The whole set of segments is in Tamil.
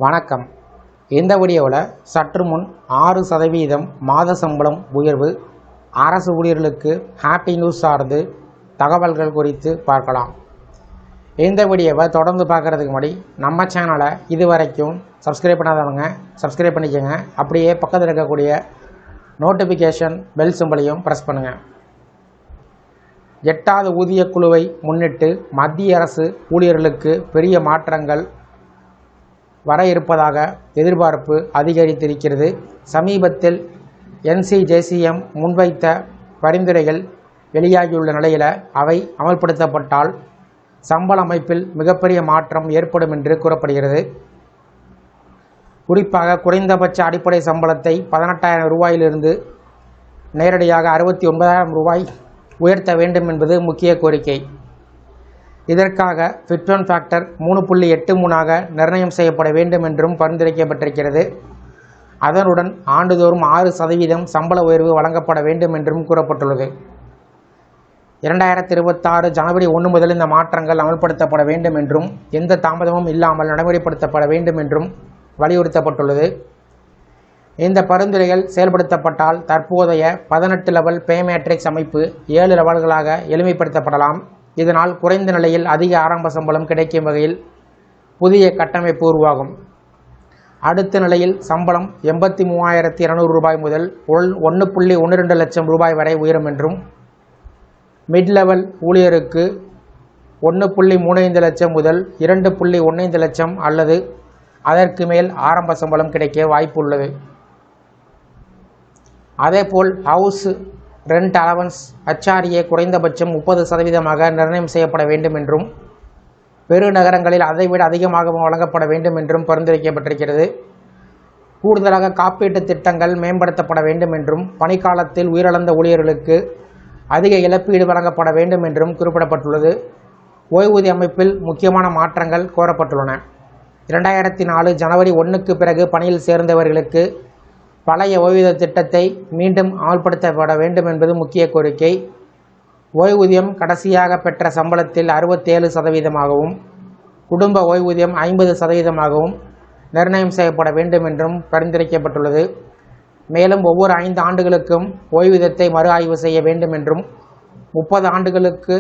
வணக்கம். இந்த வீடியோவில் சற்று முன் 6% மாத சம்பளம் உயர்வு, அரசு ஊழியர்களுக்கு ஹாப்பி நியூஸ் சார்ந்து தகவல்கள் குறித்து பார்க்கலாம். இந்த வீடியோவை தொடர்ந்து பார்க்குறதுக்கு முன்னாடி நம்ம சேனலை இது வரைக்கும் சப்ஸ்கிரைப் பண்ணாதவங்க சப்ஸ்கிரைப் பண்ணிக்கோங்க. அப்படியே பக்கத்தில் இருக்கக்கூடிய நோட்டிஃபிகேஷன் பெல் சிம்பலையும் ப்ரெஸ் பண்ணுங்கள். 8வது ஊதிய குழுவை முன்னிட்டு மத்திய அரசு ஊழியர்களுக்கு பெரிய மாற்றங்கள் வர இருப்பதாக எதிர்பார்ப்பு அதிகரித்திருக்கிறது. சமீபத்தில் NCJCM முன்வைத்த பரிந்துரைகள் வெளியாகியுள்ள நிலையில் அவை அமல்படுத்தப்பட்டால் சம்பள அமைப்பில் மிகப்பெரிய மாற்றம் ஏற்படும் என்று கூறப்படுகிறது. குறிப்பாக குறைந்தபட்ச அடிப்படை சம்பளத்தை 18,000 ரூபாயிலிருந்து நேரடியாக 69,000 ரூபாய் உயர்த்த வேண்டும் என்பது முக்கிய கோரிக்கை. இதற்காக ஃபிட் அண்ட் ஃபேக்டர் 3.83ஆக நிர்ணயம் செய்யப்பட வேண்டும் என்றும் பரிந்துரைக்கப்பட்டிருக்கிறது. அதனுடன் ஆண்டுதோறும் 6% சம்பள உயர்வு வழங்கப்பட வேண்டும் என்றும் கூறப்பட்டுள்ளது. 2026 ஜனவரி 1 முதல் இந்த மாற்றங்கள் அமல்படுத்தப்பட வேண்டும் என்றும் எந்த தாமதமும் இல்லாமல் நடைமுறைப்படுத்தப்பட வேண்டும் என்றும் வலியுறுத்தப்பட்டுள்ளது. இந்த பரிந்துரைகள் செயல்படுத்தப்பட்டால் தற்போதைய 18 லெவல் பே மேட்ரிக்ஸ் அமைப்பு 7 லெவல்களாக எளிமைப்படுத்தப்படலாம். இதனால் குறைந்த நிலையில் அதிக ஆரம்ப சம்பளம் கிடைக்கும் வகையில் புதிய கட்டமைப்பு உருவாகும். அடுத்த நிலையில் சம்பளம் 83,200 ரூபாய் முதல் 1.12 லட்சம் ரூபாய் வரை உயரும் என்றும், மிட் லெவல் ஊழியருக்கு 1.35 லட்சம் முதல் 2.15 லட்சம் அல்லது அதற்கு மேல் ஆரம்ப சம்பளம் கிடைக்க வாய்ப்பு உள்ளது. அதேபோல் ஹவுஸ் ரெண்ட் அலவன்ஸ் HRA குறைந்தபட்சம் 30% நிர்ணயம் செய்யப்பட வேண்டும் என்றும், பெருநகரங்களில் அதைவிட அதிகமாக வழங்கப்பட வேண்டும் என்றும் பரிந்துரைக்கப்பட்டிருக்கிறது. கூடுதலாக காப்பீட்டு திட்டங்கள் மேம்படுத்தப்பட வேண்டும் என்றும், பணிக்காலத்தில் உயிரிழந்த ஊழியர்களுக்கு அதிக இழப்பீடு வழங்கப்பட வேண்டும் என்றும் குறிப்பிடப்பட்டுள்ளது. ஓய்வூதிய அமைப்பில் முக்கியமான மாற்றங்கள் கோரப்பட்டுள்ளன. 2004 ஜனவரி 1க்கு பிறகு பணியில் சேர்ந்தவர்களுக்கு பழைய ஓய்வூதிய திட்டத்தை மீண்டும் அமல்படுத்தப்பட வேண்டும் என்பது முக்கிய கோரிக்கை. ஓய்வூதியம் கடைசியாக பெற்ற சம்பளத்தில் 67%ஆகவும், குடும்ப ஓய்வூதியம் 50%ஆகவும் நிர்ணயம் செய்யப்பட வேண்டும் என்றும் பரிந்துரைக்கப்பட்டுள்ளது. மேலும் ஒவ்வொரு 5 ஆண்டுகளுக்கும் ஓய்வூதியத்தை மறு ஆய்வு செய்ய வேண்டும் என்றும், 30 ஆண்டுகளுக்கு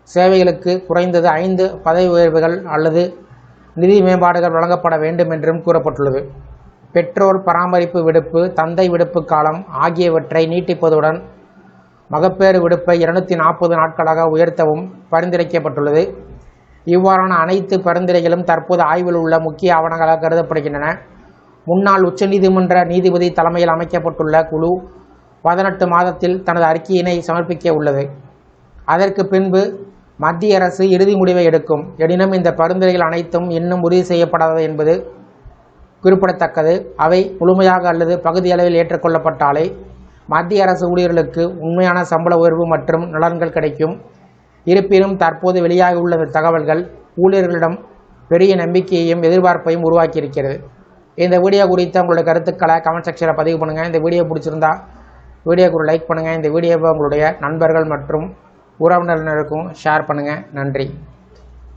சேவைகளுக்கு குறைந்தது 5 பதவி உயர்வுகள் அல்லது நிதி மேம்பாடுகள் வழங்கப்பட வேண்டும் என்றும் கூறப்பட்டுள்ளது. பெற்றோர் பராமரிப்பு விடுப்பு, தந்தை விடுப்பு காலம் ஆகியவற்றை நீட்டிப்பதுடன் மகப்பேறு விடுப்பை 240 நாட்களாக உயர்த்தவும் பரிந்துரைக்கப்பட்டுள்ளது. இவ்வாறான அனைத்து பரிந்துரைகளும் தற்போது ஆய்வில் உள்ள முக்கிய ஆவணங்களாக கருதப்படுகின்றன. முன்னாள் உச்சநீதிமன்ற நீதிபதி தலைமையில் அமைக்கப்பட்டுள்ள குழு 18 மாதத்தில் தனது அறிக்கையினை சமர்ப்பிக்க உள்ளது. அதற்கு பின்பு மத்திய அரசு இறுதி முடிவை எடுக்கும். எனினும் இந்த பரிந்துரைகள் அனைத்தும் இன்னும் உறுதி செய்யப்படாதது என்பது குறிப்பிடத்தக்கது. அவை முழுமையாக அல்லது பகுதியளவில் ஏற்றுக்கொள்ளப்பட்டாலே மத்திய அரசு ஊழியர்களுக்கு உண்மையான சம்பள உயர்வு மற்றும் நலன்கள் கிடைக்கும். இருப்பினும் தற்போது வெளியாகியுள்ள தகவல்கள் ஊழியர்களிடம் பெரிய நம்பிக்கையையும் எதிர்பார்ப்பையும் உருவாக்கியிருக்கிறது. இந்த வீடியோ குறித்த உங்களுடைய கருத்துக்களை கமெண்ட் செக்ஷனில் பதிவு பண்ணுங்கள். இந்த வீடியோ பிடிச்சிருந்தா வீடியோக்கு ஒரு லைக் பண்ணுங்கள். இந்த வீடியோவை உங்களுடைய நண்பர்கள் மற்றும் உறவினர்களுக்கும் ஷேர் பண்ணுங்கள். நன்றி.